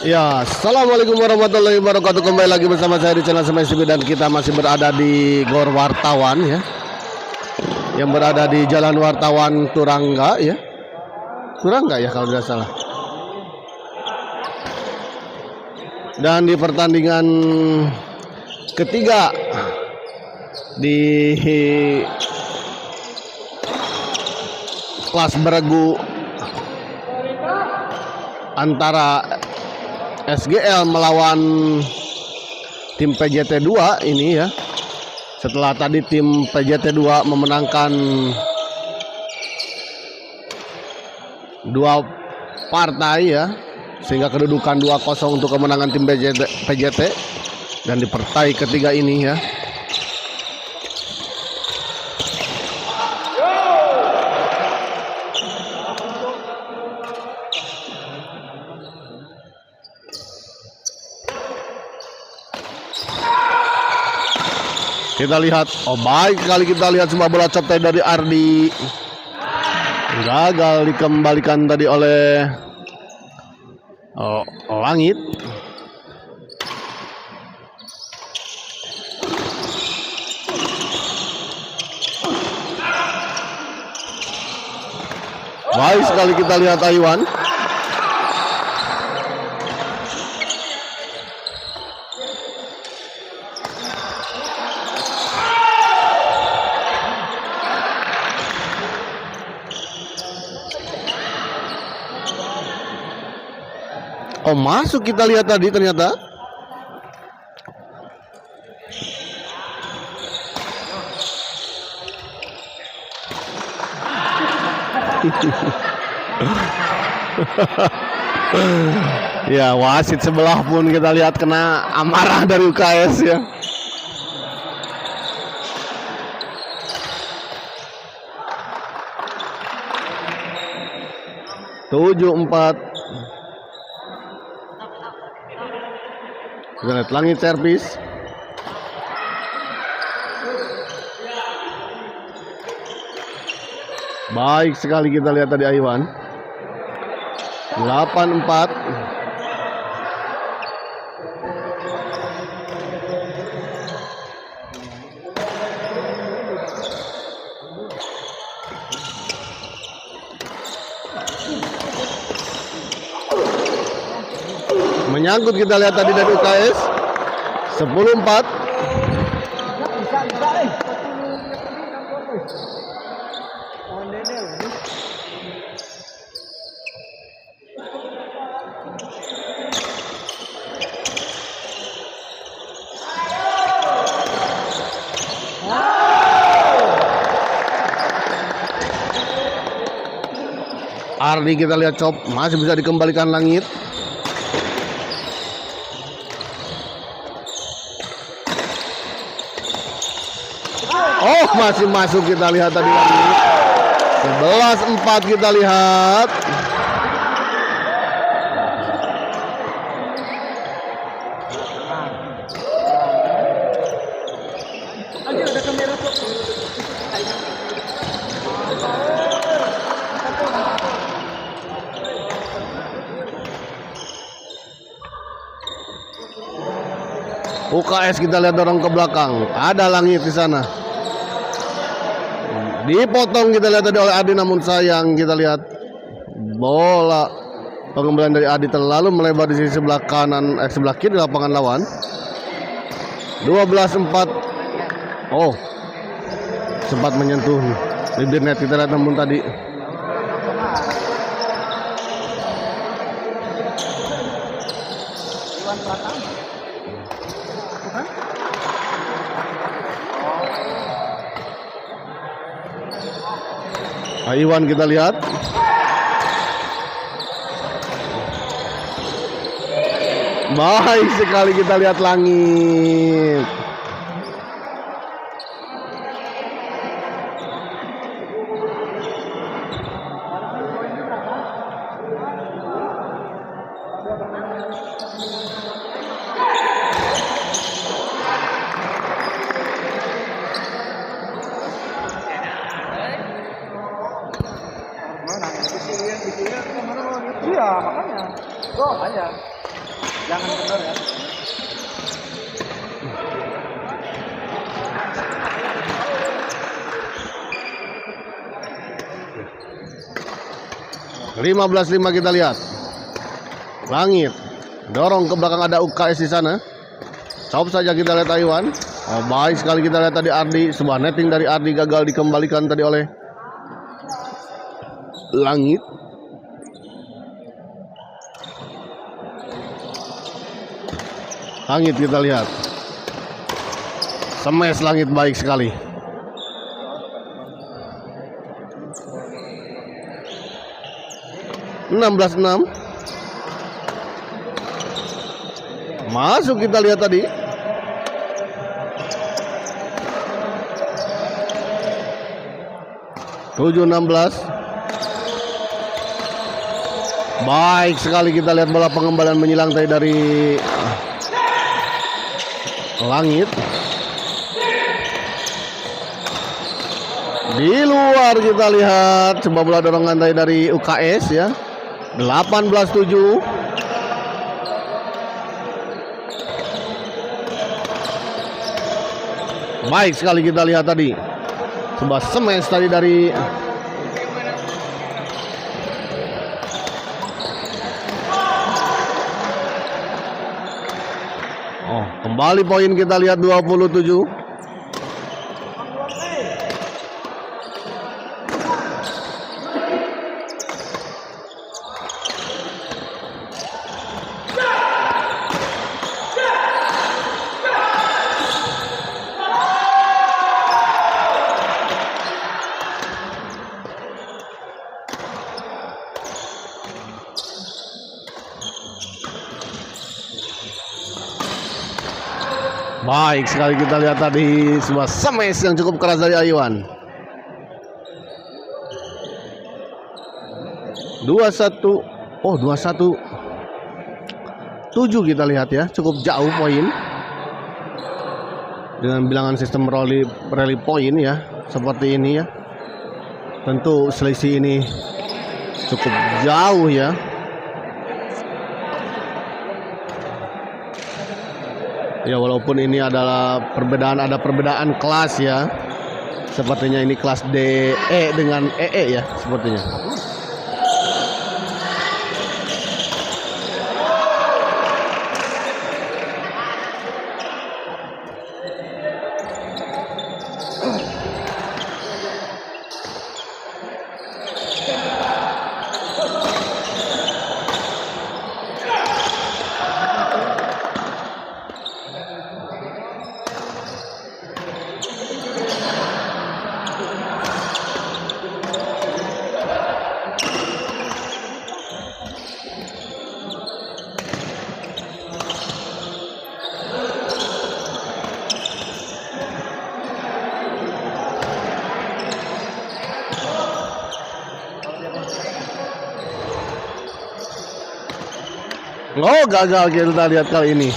Ya, assalamualaikum warahmatullahi wabarakatuh. Kembali lagi bersama saya di channel Semen TV dan kita masih berada di Gor Wartawan ya, yang berada di Jalan Wartawan Turangga ya, Turangga ya kalau tidak salah. Dan di pertandingan ketiga di kelas beregu antara SGL melawan tim PJT 2 ini ya. Setelah tadi tim PJT 2 memenangkan dua partai ya, sehingga kedudukan 2-0 untuk kemenangan tim PJT. Dan di partai ketiga ini ya, kita lihat, oh baik sekali, kita lihat sebuah bola chop tadi dari Ardi, gagal dikembalikan tadi oleh Langit. Baik sekali, kita lihat Aiwan. Oh masuk, kita lihat tadi ternyata. Ya, wasit sebelah pun kita lihat kena amarah dari UKS ya. Tujuh empat. Kita lihat Langit servis. Baik sekali, kita lihat tadi Aiwan. 8-4. Menyangkut, kita lihat tadi dari UKS. 10-4. Ardi, kita lihat chop, masih bisa dikembalikan Langit. Oh, masih masuk, kita lihat tadi Langit. 11-4 kita lihat. UKS, kita lihat dorong ke belakang. Ada Langit di sana. Dipotong, kita lihat tadi oleh Adi, namun sayang, kita lihat bola pengembalian dari Adi terlalu melebar di sisi sebelah kanan, sebelah kiri lapangan lawan. 12-4. Oh, sempat menyentuh bibir net, kita lihat, namun tadi Aiwan, kita lihat. Baik sekali, kita lihat Langit. Iya makanya. Oh banyak. Jangan kendor ya. Lima 15 kita lihat. Langit dorong ke belakang, ada UKS di sana. Chop saja kita lihat Taiwan. Oh, baik sekali kita lihat tadi Ardi. Sebuah netting dari Ardi gagal dikembalikan tadi oleh Langit. Langit kita lihat. Smash Langit baik sekali. Enam 16-6. Masuk kita lihat tadi. Tujuh 16. Baik sekali kita lihat bola pengembalian menyilang tadi dari Langit. Di luar kita lihat sebuah bola dorongan tadi dari UKS ya. 18-7. Baik sekali kita lihat tadi sebuah smash tadi dari kembali poin kita lihat 27. Baik sekali kita lihat tadi sebuah smash yang cukup keras dari Aywan. 21. Oh, 21. 7 kita lihat ya, cukup jauh poin. Dengan bilangan sistem rally point ya, seperti ini ya. Tentu selisih ini cukup jauh ya. Ya, walaupun ini adalah ada perbedaan kelas ya. Sepertinya ini kelas DE dengan EE ya, sepertinya. Oh, gagal kita lihat kali ini.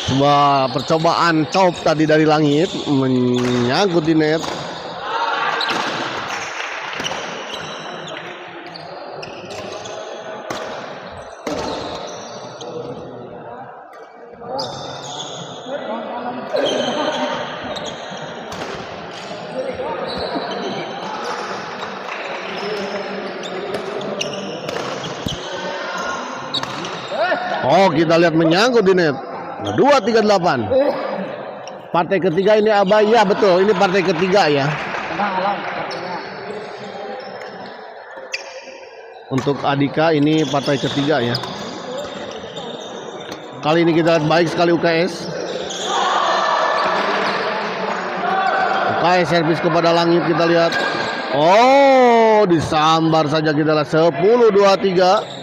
Sebuah percobaan chop tadi dari Langit menyangkut di net. Oh, kita lihat menyangkut di net. 2-3-8. Partai ketiga ini Abah, ya betul, ini partai ketiga ya. Untuk Adika ini partai ketiga ya. Kali ini kita lihat baik sekali UKS. UKS servis kepada Langit kita lihat. Oh, disambar saja kita lihat 10-23.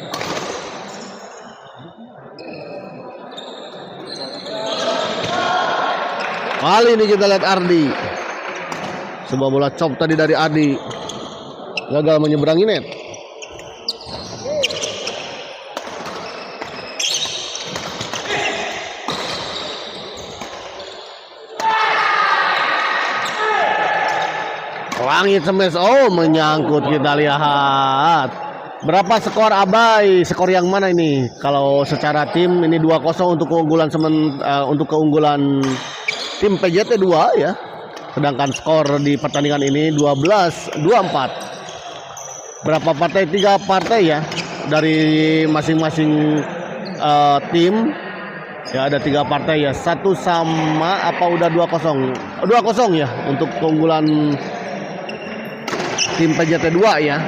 Kali ini kita lihat Ardi. Sebuah bola chop tadi dari Ardi. Gagal menyeberangi net. Langit smash. Oh, menyangkut kita lihat. Berapa skor Abai? Skor yang mana ini? Kalau secara tim ini 2-0 untuk keunggulan untuk keunggulan tim PJT 2 ya. Sedangkan skor di pertandingan ini 12-24. Berapa partai? 3 partai ya dari masing-masing tim. Ya ada 3 partai ya. Satu sama apa udah 2-0? 2-0 ya untuk keunggulan tim PJT 2 ya.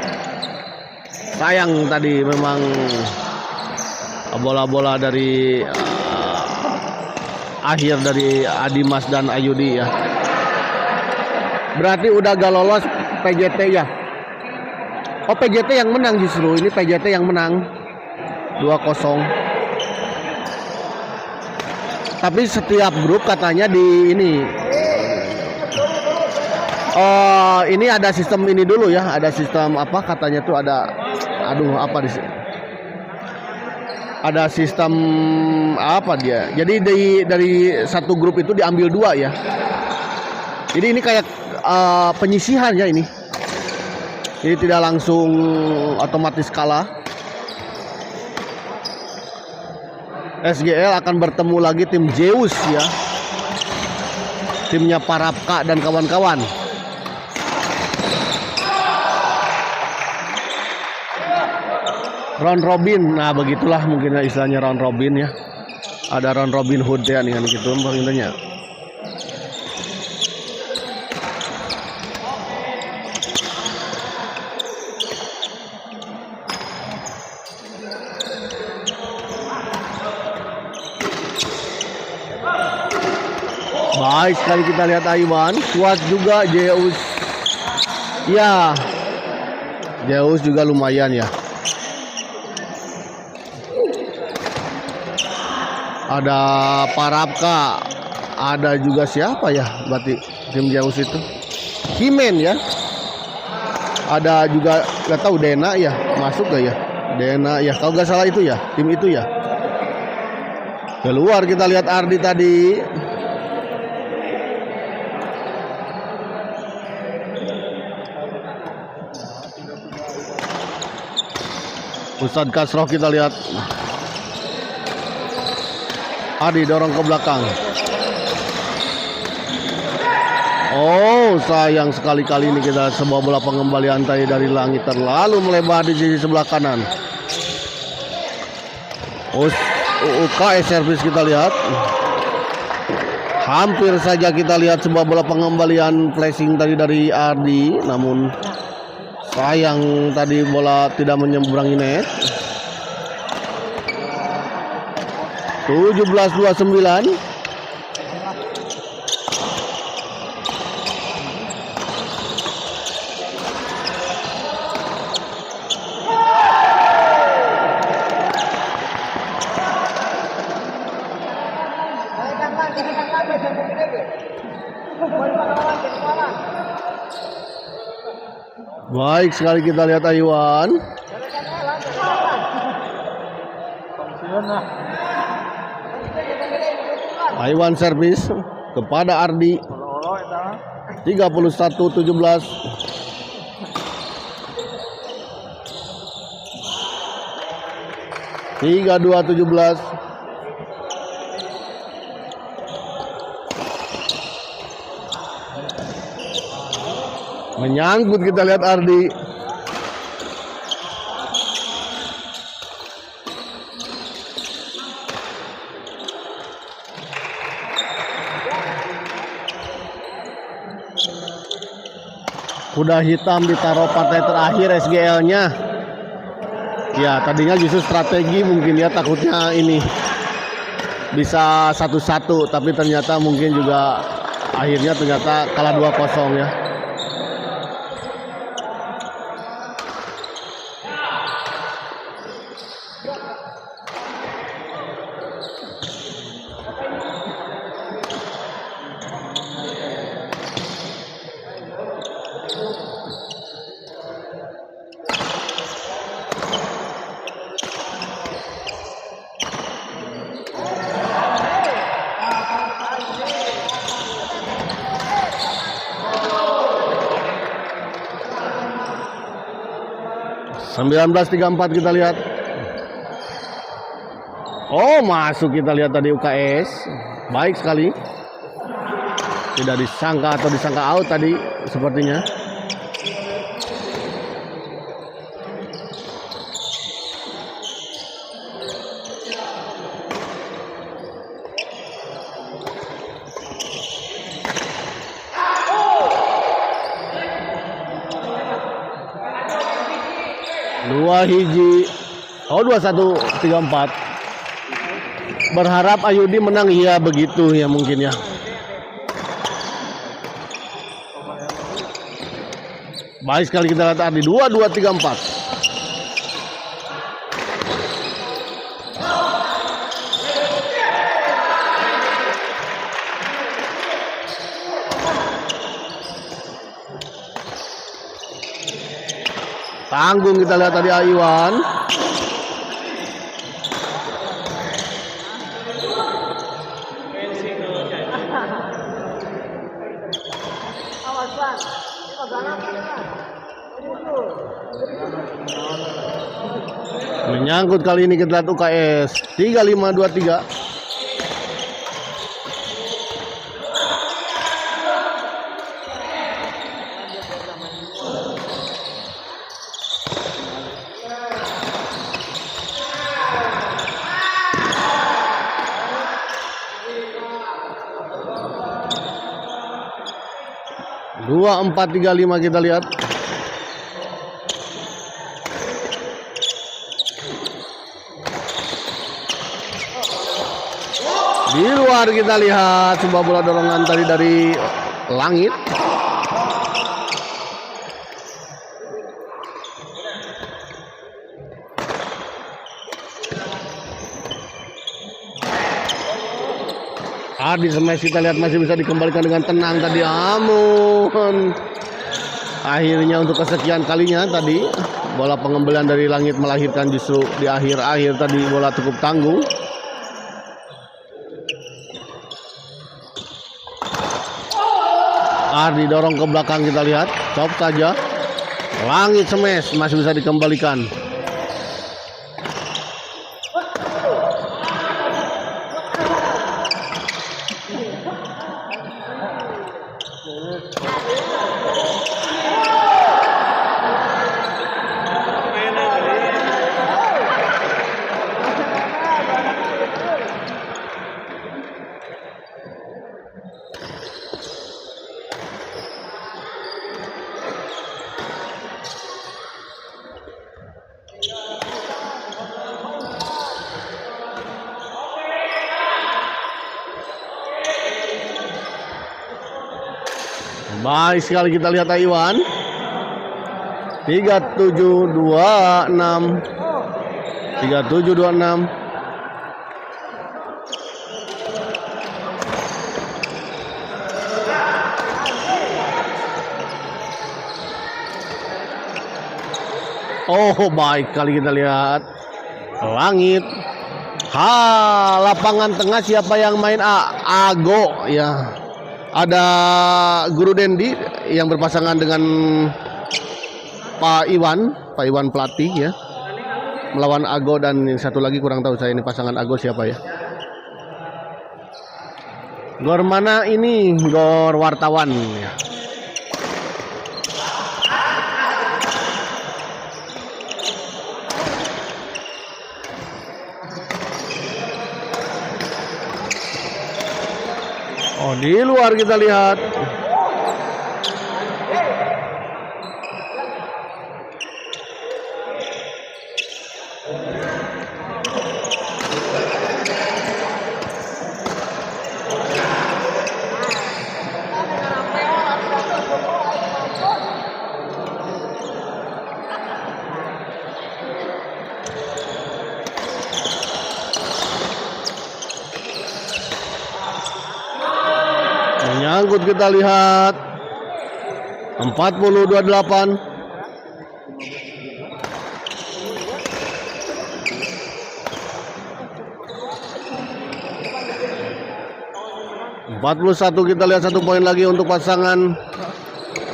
Sayang tadi memang bola-bola dari akhir dari Adimas dan Ayudi ya. Berarti udah gak lolos PJT ya. Oh PJT yang menang justru. Ini PJT yang menang 2-0. Tapi setiap grup katanya di ini. Oh ini ada sistem ini dulu ya. Ada sistem apa katanya tuh ada. Aduh apa di sini? Ada sistem apa dia? Jadi dari satu grup itu diambil 2 ya. Jadi ini kayak penyisihan ya ini. Jadi tidak langsung otomatis kalah. SGL akan bertemu lagi tim Zeus ya. Timnya Parapka dan kawan-kawan. Round robin, nah begitulah mungkin istilahnya round robin ya. Ada round robin hood ya dengan gitu intinya. Baik sekali kita lihat Aiwan, kuat juga Zeus. Ya, Zeus juga lumayan ya. Ada Parapka, ada juga siapa ya berarti tim Zeus itu? Himen ya. Ada juga nggak tahu Dena ya, masuk gak ya? Dena ya, kalau nggak salah itu ya, tim itu ya. Keluar kita lihat Ardi tadi. Ustadz Kasroh kita lihat. Ardi dorong ke belakang. Oh sayang sekali kali ini kita sebuah bola pengembalian tadi dari langit terlalu melebar di sisi sebelah kanan. UKS servis kita lihat. Hampir saja kita lihat sebuah bola pengembalian flashing tadi dari Ardi. Namun sayang tadi bola tidak menyeberangi net. 17-29. Baik sekali kita lihat Aiwan. Aiwan servis kepada Ardi. 31-17. Tiga 2-17. Menyangkut kita lihat Ardi. Kuda hitam ditaruh partai terakhir SGL-nya. Ya tadinya justru strategi mungkin ya, takutnya ini bisa 1-1, tapi ternyata mungkin juga akhirnya ternyata kalah 2-0 ya. 19-34 kita lihat. Oh, masuk kita lihat tadi UKS. Baik sekali. Tidak disangka atau disangka out tadi sepertinya. Dua hiji. Oh, 21-34. Berharap Ayudi menang, ya begitu ya mungkin ya. Baik sekali kita lihat tadi 22-34. Tanggung kita lihat tadi Iwan. Menyangkut kali ini kita lihat UKS 35-23. Dua 4-3-5 kita lihat. Di luar kita lihat sebuah bola dorongan tadi dari Langit. Di smash kita lihat masih bisa dikembalikan dengan tenang tadi. Amun. Akhirnya untuk kesekian kalinya tadi bola pengembalian dari Langit melahirkan justru di akhir-akhir tadi bola cukup tanggung. Didorong ke belakang kita lihat. Chop saja. Langit smash masih bisa dikembalikan. Baik sekali kita lihat Taiwan. 37-26. 37-26. Oh, baik kali kita lihat Langit. Lapangan tengah siapa yang main? Ago ya. Ada Guru Dendi yang berpasangan dengan Pak Iwan pelatih ya. Melawan Ago dan satu lagi kurang tahu saya ini pasangan Ago siapa ya. Gor mana ini? Gor Wartawan ya. Oh, di luar kita lihat. Menyangkut kita lihat 40-28. Kita lihat 1 poin lagi untuk pasangan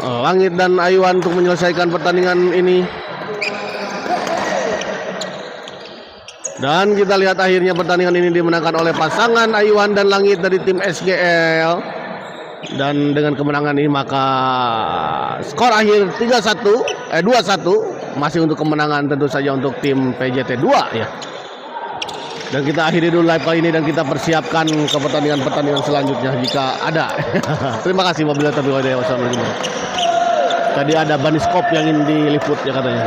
Langit dan Aiwan untuk menyelesaikan pertandingan ini. Dan kita lihat akhirnya pertandingan ini dimenangkan oleh pasangan Aiwan dan Langit dari tim SGL. Dan dengan kemenangan ini maka skor akhir 2-1 masih untuk kemenangan tentu saja untuk tim PJT 2 ya. Dan kita akhiri dulu live kali ini dan kita persiapkan ke pertandingan-pertandingan selanjutnya jika ada. Terima kasih wabillahi taufiq wal hidayah. Wassalamualaikum. Tadi ada baniskop yang ingin diliput ya katanya.